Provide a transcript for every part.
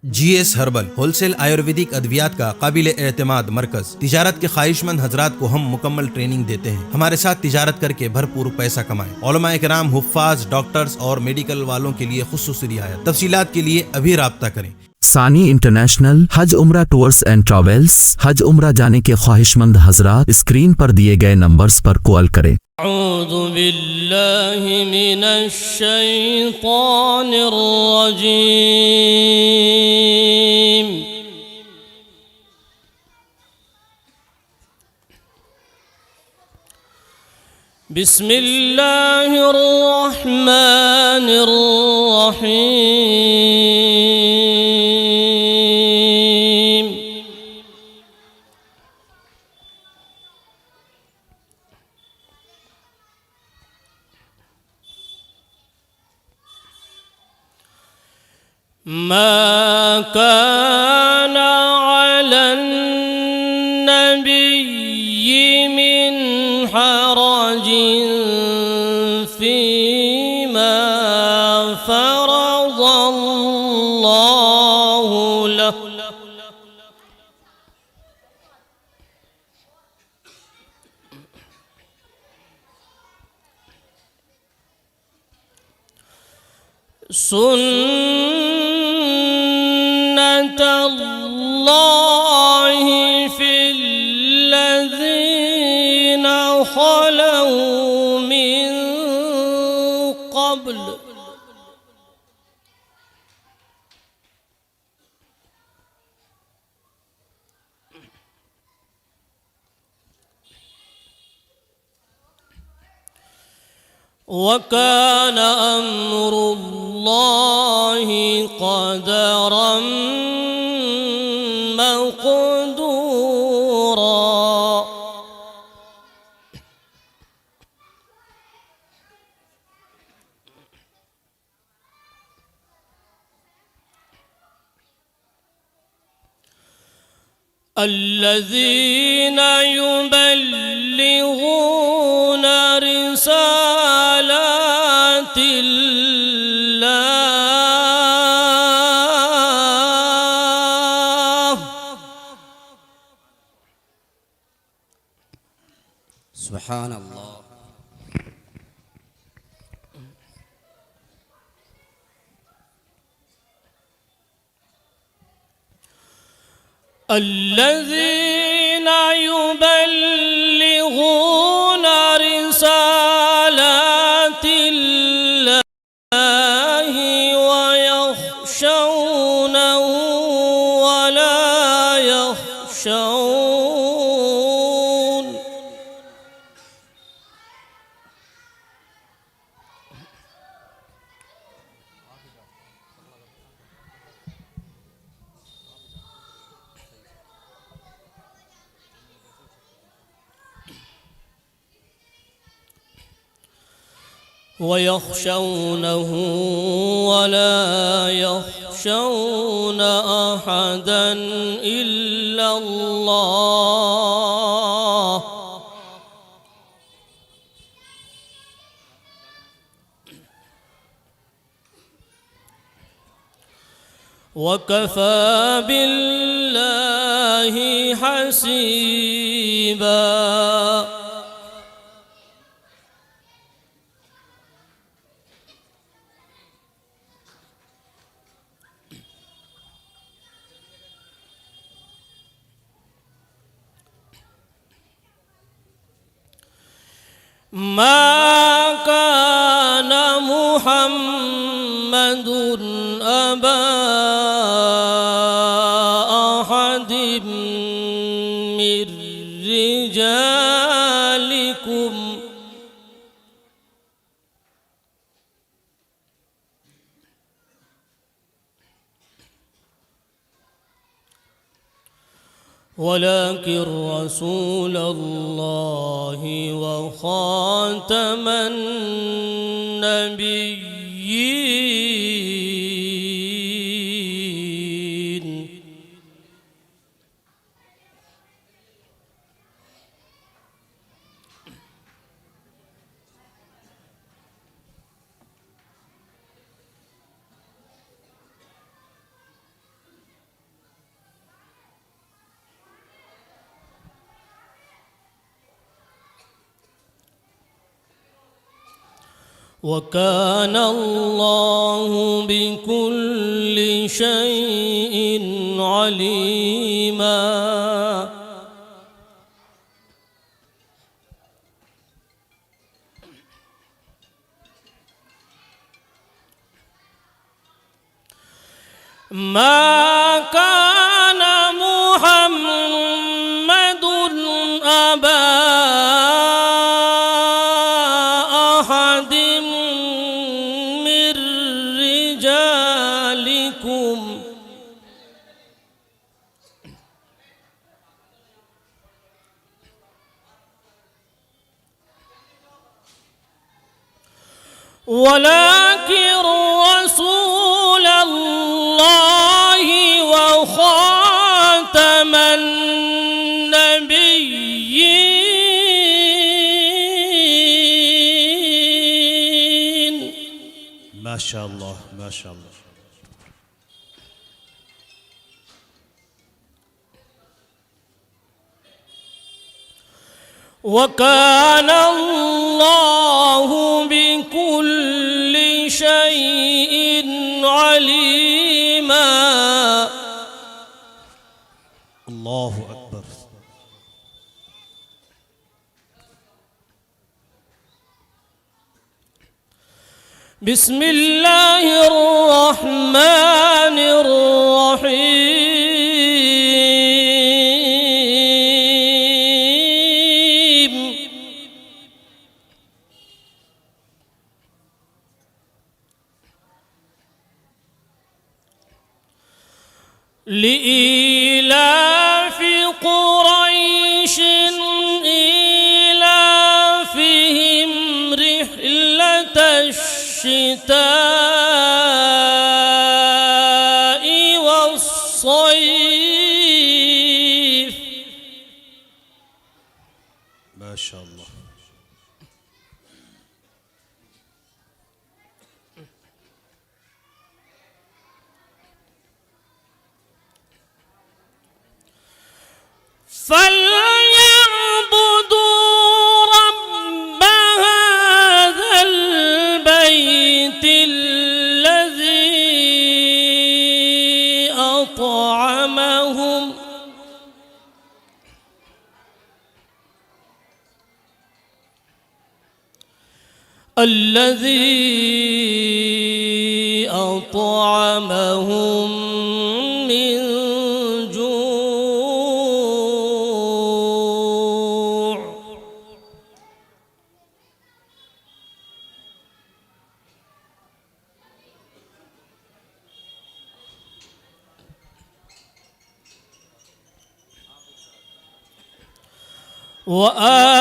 GS herbal wholesale Ayurvedic अद्वियात का काबिल एतमाद मरकज। तिजारत के ख्वाहिशमंद हजरात को हम मुकम्मल ट्रेनिंग देते हैं। हमारे साथ तिजारत करके भरपूर पैसा कमाएं। उलमा इकराम, हुफ्फाज, डॉक्टर्स और मेडिकल वालों के लिए खुसूसी रियायत। तफसीलात के लिए अभी राब्ता करें। सानी इंटरनेशनल हज उम्रा टूर्स एंड ट्रैवल्स। हज उम्रा जाने के ख्वाहिशमंद हजरात स्क्रीन पर दिए गए नंबर्स पर कॉल करें। अऊज़ु बिल्लाहि मिनश शैतानिर रजीम। बिस्मिल्लाहिर रहमानिर रहीम। ما كان على النبي من حرج فيما فرض الله له سنة الله في الذين خلوا من قبل وكان أمر الله قدرا مقدورا الذين يبلغون رسالات الله سبحان الله الذين يبلغون رسالات الله ويخشونه ولا يخشون ويخشونه ولا يخشون أحدا إلا الله وكفى بالله حسيبا ما كان محمد أبا أحد من رجالكم ولكن رسول الله وخاتم النبيين وكان الله بكل شيء عليما ما كان محمد أبا أحد من رجالكم ولكن رسول الله وخاتم النبيين. ما شاء الله ما شاء الله. وكان الله بكل شيء عليما. الله أكبر. بسم الله الرحمن الرحيم. لإيلاف قريش إيلافهم رحلة الشتاء والصيف. ما شاء الله. فليعبدوا رب هذا البيت الذي أطعمهم من جوع.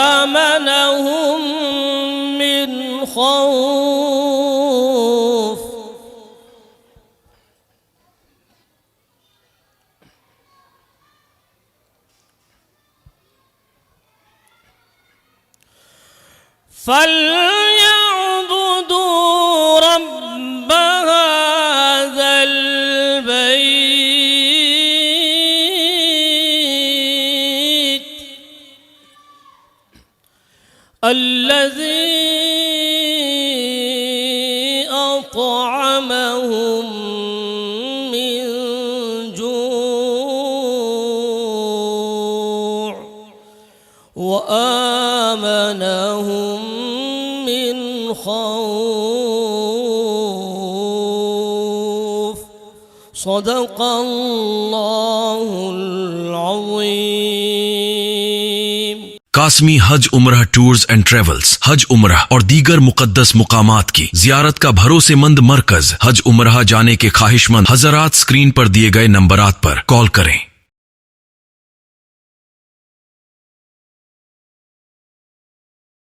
وآمنهم من خوف. فليعبدوا رب هذا البيت الذي أطعمهم من جوع وآمنهم من خوف. صدق الله العظيم. कासमी हज उम्रह टूर्स एंड ट्रेवल्स हज उम्रह और दीगर मुकद्दस मुकामात की जियारत का भरोसेमंद मरकज हज उम्रह जाने के ख्वाहिशमंद हजरात स्क्रीन पर दिए गए नंबरात पर कॉल करें।